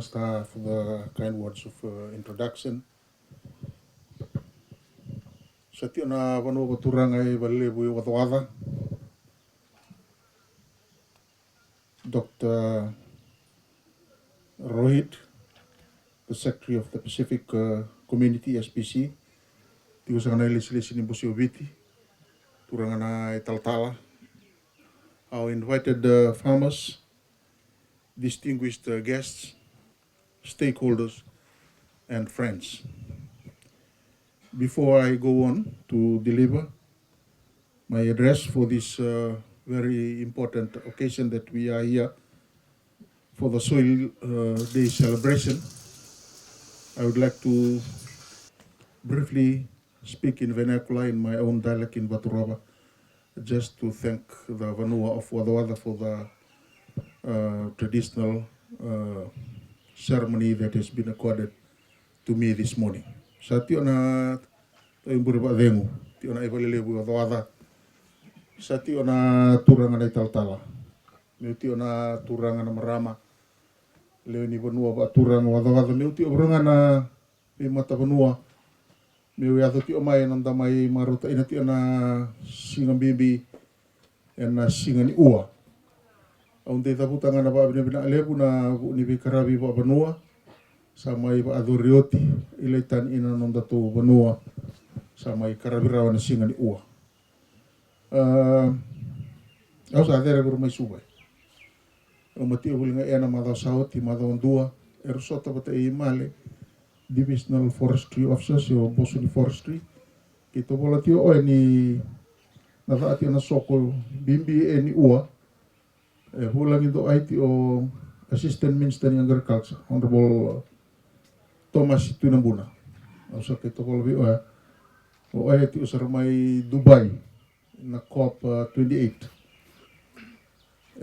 Nasta for the kind words of introduction. Sati na vanu vaturanga e valebu wadwada. Dr. Rohit, the Secretary of the Pacific Community SPC, tiusanga na ilis ni Busio Viti, turanga na Taltala. Our invited farmers, distinguished guests, stakeholders, and friends. Before I go on to deliver my address for this very important occasion that we are here for the Soil Day celebration, I would like to briefly speak in vernacular in my own dialect in Vaturova, just to thank the Vanua of Wadawada for the traditional ceremony that has been accorded to me this morning. Sa tio na imburu ba dengu, tio na ibalelebu Wadawada, sa tio na turanga na Italtala, meu tio na turanga na Marama, leo ni Vanua ba turanga Wadawada, meu tio branga na mata Vanua, meu yato tio mai nanda mai maruta ina tio na singa bibi na singa ni ua. Aunde taputanga na ba bina alebu na ni bikarabi ba Vanua, sa mai ba adorioti ilaitan ina nanda to Vanua, sa mai karabirawa na singa ni ua. Au sa adere guru mai subai. O mati hulinga ena madao sauti madao ndua erusota bata e male Divisional Forestry Officers o Bosuni Forestry. Kito bola tio o ni nataati na soko bimbi e ni ua. Hulang ito ay o Assistant Minister in Agriculture, Honorable Thomas Tunambuna. Au sa kito bola bi o ay tio sa may Dubai na COP28.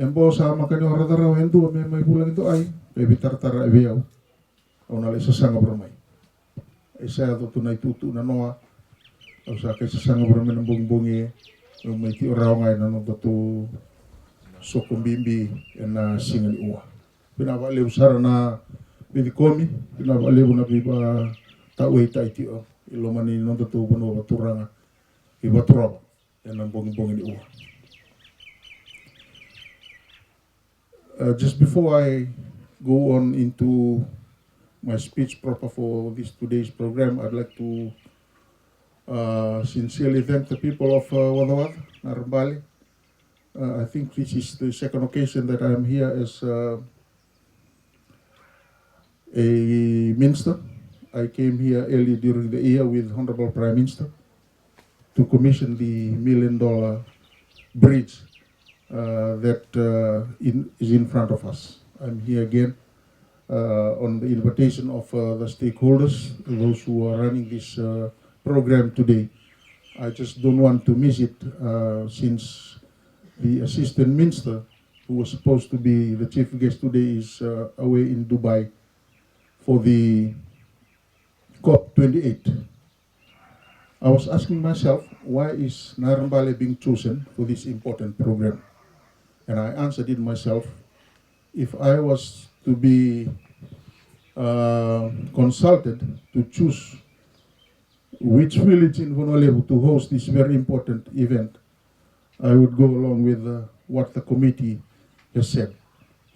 Embo sa makani oradaraw endo may hulang ito ay bitar-tara ibiyaw. Au nalay sasanga bromay. Isa to tunay tutu na noa. Au sa kay sasanga bromay ng bungbungi. May ti oraw ngay na to sokumbimbi na singa ni ua. Pinabaliw sara na bidikomi, pinabaliw na biba taway tayo ti ilomani nung to buno baturanga Vaturova yan ang bungi ni ua. Just before I go on into my speech proper for this today's program, I'd like to sincerely thank the people of Wadawad, Narabale. I think this is the second occasion that I am here as a minister. I came here early during the year with Honorable Prime Minister to commission the $1 million bridge that is in front of us. I'm here again on the invitation of the stakeholders, those who are running this program today. I just don't want to miss it since the Assistant Minister, who was supposed to be the chief guest today, is away in Dubai for the COP28. I was asking myself, why is Nayarabale being chosen for this important program? And I answered it myself. If I was to be consulted to choose which village in Honolulu to host this very important event, I would go along with what the committee has said,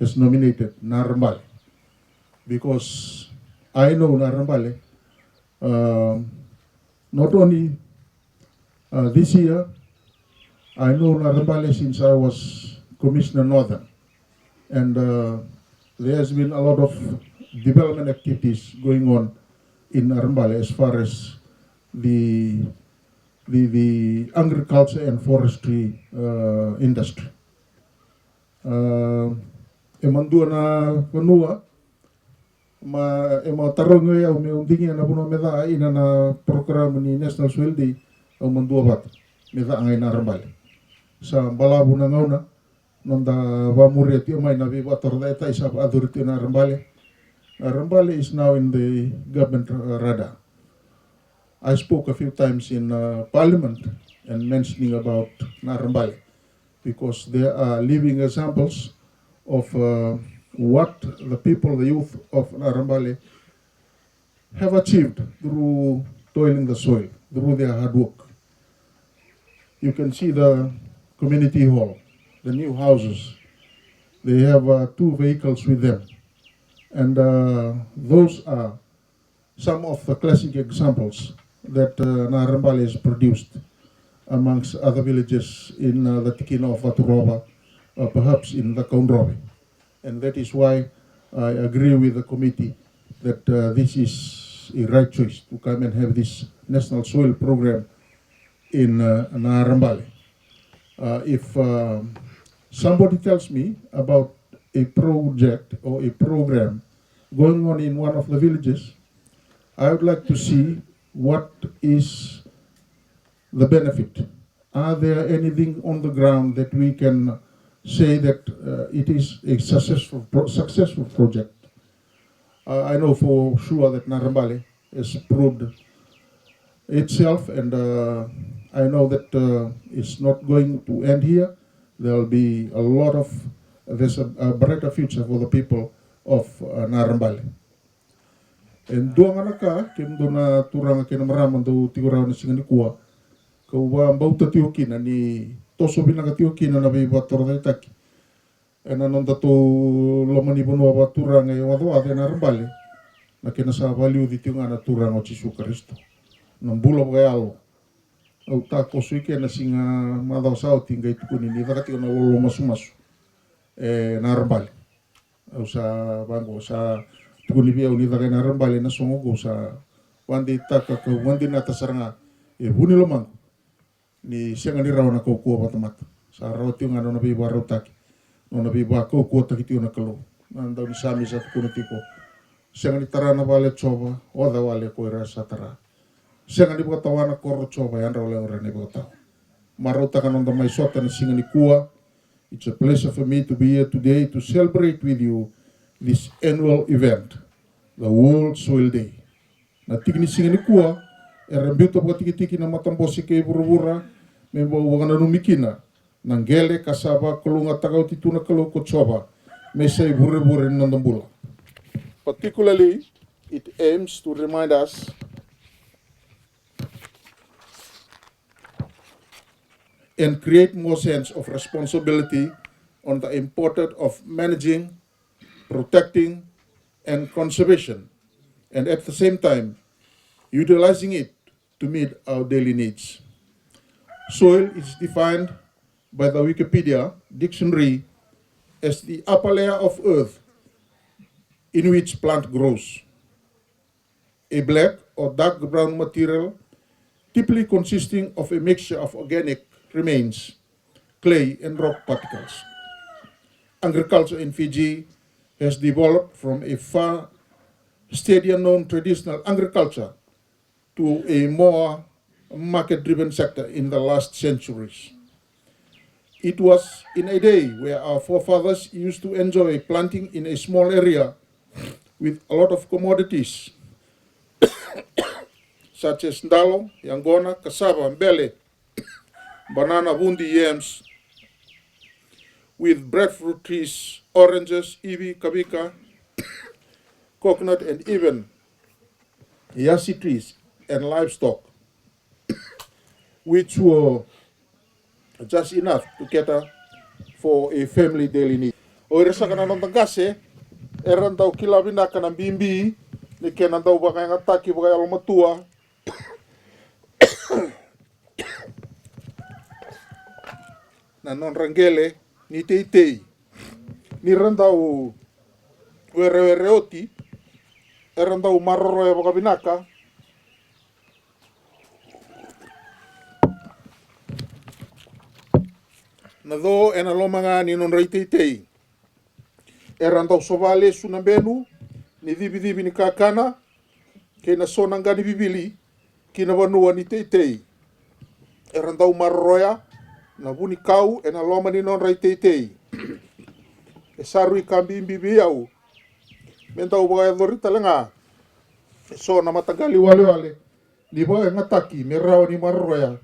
has nominated Narabale. Because I know Narabale, not only this year, I know Narabale since I was Commissioner Northern. And there has been a lot of development activities going on in Narabale as far as the agriculture and forestry industry. Emandua na Vanua, ema tarongo ya umeundingi na puno meda ina na program ni National Soil Day au mandua bat meda angai Narabale. Sa balabu na ngauna nanda vamuri tio mai na viva torda isa aduriti Narabale. Narabale is now in the government radar. I spoke a few times in Parliament and mentioning about Narabale because there are living examples of what the people, the youth of Narabale have achieved through toiling the soil, through their hard work. You can see the community hall, the new houses. They have 2 vehicles with them. And those are some of the classic examples that Narabale has produced amongst other villages in the Tikino of Vaturova, perhaps in the Cakaudrove. And that is why I agree with the committee that this is a right choice to come and have this national soil program in Narabale. If somebody tells me about a project or a program going on in one of the villages, I would like to see what is the benefit. Are there anything on the ground that we can say that it is a successful project? I know for sure that Narabale has proved itself, and I know that it's not going to end here. There will be there's a brighter future for the people of Narabale. And doang anaka kim do na turanga kinamaraman do tiguraw na singani kuwa kawa bauta tiokina ni toso binanga tiokina na be Vaturova taki. And anonda to lomani bonua ba turanga e wadoa de Narabale na kena sa value di tiunga na turanga o Jesu Kristo. Nambulo gayalo. Au ta koso ike na singa madao sao tinga itukuni ni vakati na lolo masumasu Narabale. Au sa bango sa tukuni bia uni vakai Narabale na songo go sa wandi taka ka wandi na tasaranga e huni lomang ni sianga ni rawana ko ko batamata. Sa rawa tiunga na bi barau taki. No na bi ba ko taki tiuna kalo. Nanda ni sami sa tukuni tiko. Sianga ni tarana vale choba oda vale ko ira satara. Sianga ni bukatawana koro choba yandra ole ora ni bukataw. Marota kanonda mai sota na singa ni kua. It's a pleasure for me to be here today to celebrate with you this annual event, the World Soil Day. Na tigni singa ni kua, erambito tiki na matambosi ke burubura, memba uwagana numikina, nangele kasaba kolunga tagaw tituna kalo ko choba, mesay burubura nandambula. Particularly, it aims to remind us and create more sense of responsibility on the importance of managing, protecting, and conservation, and at the same time, utilizing it to meet our daily needs. Soil is defined by the Wikipedia dictionary as the upper layer of earth in which plant grows. A black or dark brown material typically consisting of a mixture of organic remains, clay, and rock particles. Agriculture in Fiji has developed from a far steadier known traditional agriculture to a more market-driven sector in the last centuries. It was in a day where our forefathers used to enjoy planting in a small area with a lot of commodities such as ndalo, yangona, cassava, mbele, banana, bundi, yams, with breadfruit trees, oranges, iwi, kabika, coconut, and even yasi trees and livestock, which were just enough to cater for a family daily need. O irasa ka na ng tangkase, eran daw kilabina ka ng bimbi, ni kenan daw baka yung ataki, baka yung matua, na non rangele, ni teitei, ni randaw were-wereoti, eran daw maroroya baka binaka, na do enalo mga ni non reitei, eran daw sobale sunambenu, ni dibi-dibi ni kakana, kay nasonang gani bibili, kinawanua ni teitei, eran daw maroroya, na buni kau e na loma ni non reitei, e sarui kambi imbibiau, mentau bagay dorita lenga, e so na matagali wale-wale, di ba ngataki, meraw ni maroroya,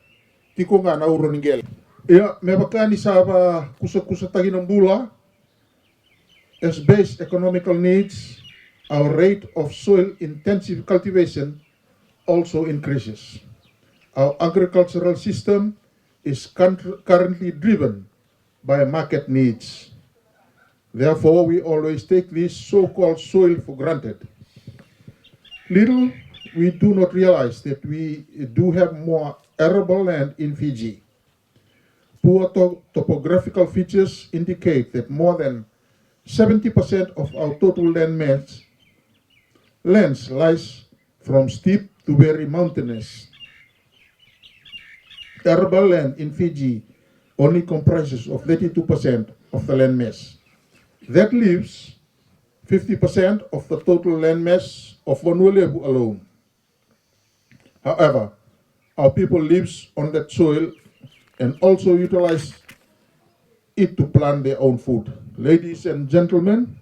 tiko nga na uro ninggel. Ia, me bakani sa kusa-kusa tagi ng bula, As base economical needs, our rate of soil intensive cultivation also increases. Our agricultural system is currently driven by market needs. Therefore, we always take this so-called soil for granted. Little we do not realize that we do have more arable land in Fiji. Poor topographical features indicate that more than 70% of our total lands lies from steep to very mountainous. Arable land in Fiji only comprises of 32% of the land mass. That leaves 50% of the total land mass of Vanuatu alone. However, our people lives on that soil and also utilize it to plant their own food. Ladies and gentlemen,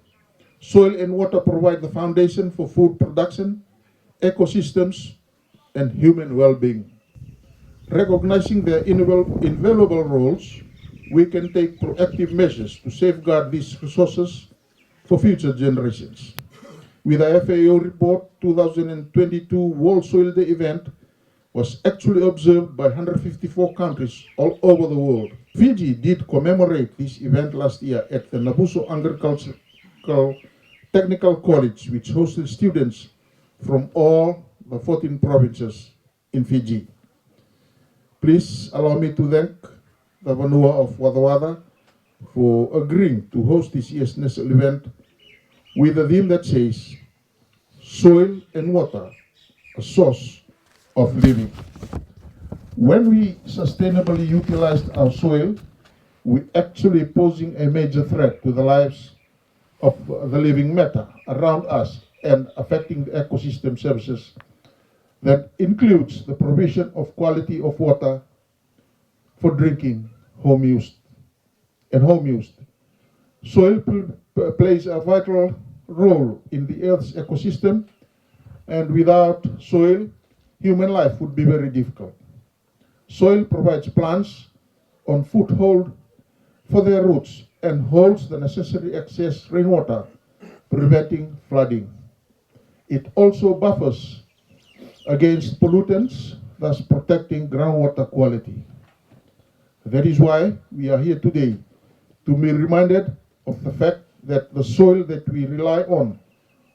soil and water provide the foundation for food production, ecosystems, and human well-being. Recognizing their invaluable roles, we can take proactive measures to safeguard these resources for future generations. With the FAO report 2022 World Soil Day event was actually observed by 154 countries all over the world. Fiji did commemorate this event last year at the Nabuso Agricultural Technical College, which hosted students from all the 14 provinces in Fiji. Please allow me to thank the Vanua of Wadawada for agreeing to host this year's national event with a theme that says, soil and water, a source of living. When we sustainably utilized our soil, we actually posing a major threat to the lives of the living matter around us and affecting the ecosystem services that includes the provision of quality of water for drinking, home use. Soil plays a vital role in the Earth's ecosystem, and without soil, human life would be very difficult. Soil provides plants on foothold for their roots and holds the necessary excess rainwater, preventing flooding. It also buffers against pollutants, thus protecting groundwater quality. That is why we are here today, to be reminded of the fact that the soil that we rely on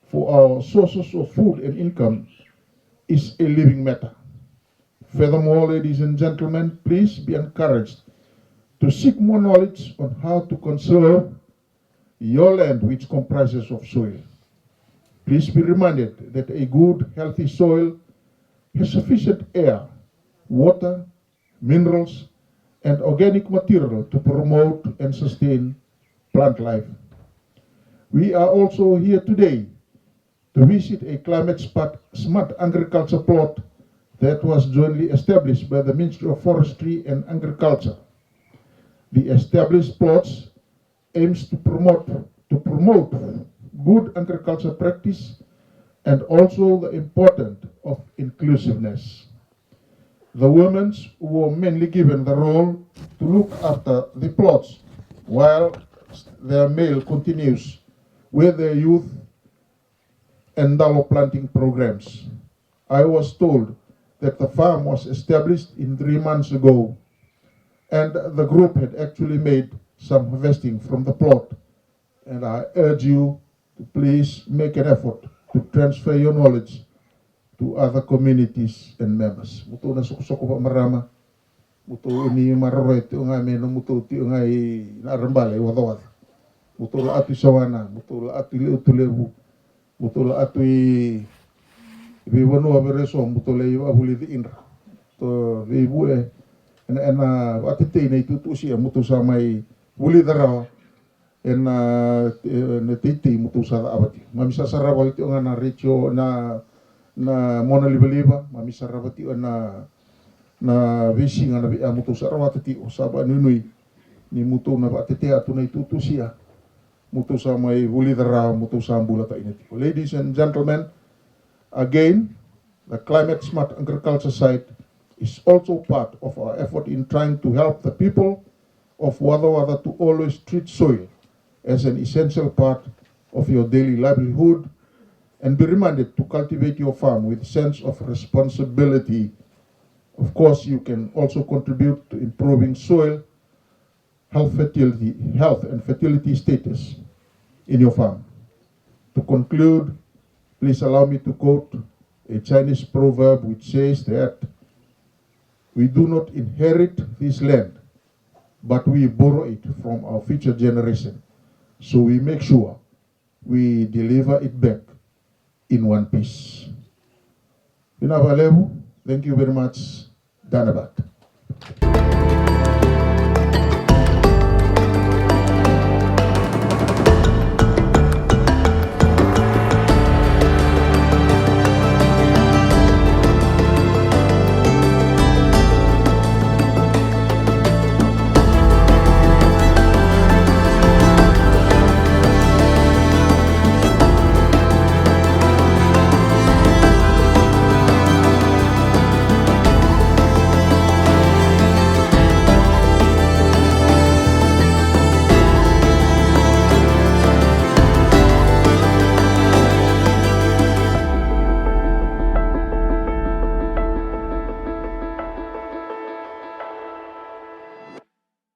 for our sources of food and income is a living matter. Furthermore, ladies and gentlemen, please be encouraged to seek more knowledge on how to conserve your land, which comprises of soil. Please be reminded that a good, healthy soil has sufficient air, water, minerals, and organic material to promote and sustain plant life. We are also here today to visit a climate-smart agriculture plot that was jointly established by the Ministry of Forestry and Agriculture. The established plots aims to promote good agriculture practice and also the importance of inclusiveness. The women were mainly given the role to look after the plots while their male continues with their youth and dollar planting programs. I was told that the farm was established in 3 months ago, and the group had actually made some harvesting from the plot. And I urge you to please make an effort to transfer your knowledge to other communities and members. Mutu na soko pa marama, mutu ni maroroy ti nga meno mutu ti nga Narabale Wadawada. Mutu la atu sawana, mutu la atu liutulebu, mutu la atu Vivanu avereso mutu la abuli di inra. To vibue ena atite nei tutusia mutu sa mai buli dara ena netiti mutu sa abati. Mamisa sarabal ti nga na richo na mona liba mamisa rabati na visi nga na mutu sa rawati usaba nunui ni mutu na atite atu nei tutusia. Mutu sa mai buli dara mutu sa ambulata initi. Ladies and gentlemen, again, the climate smart agriculture site is also part of our effort in trying to help the people of Wada Wada to always treat soil as an essential part of your daily livelihood, and be reminded to cultivate your farm with a sense of responsibility. Of course, you can also contribute to improving soil health and fertility status in your farm. To conclude, please allow me to quote a Chinese proverb which says that we do not inherit this land, but we borrow it from our future generation. So we make sure we deliver it back in one piece. Nayarabale, thank you very much. Danabat.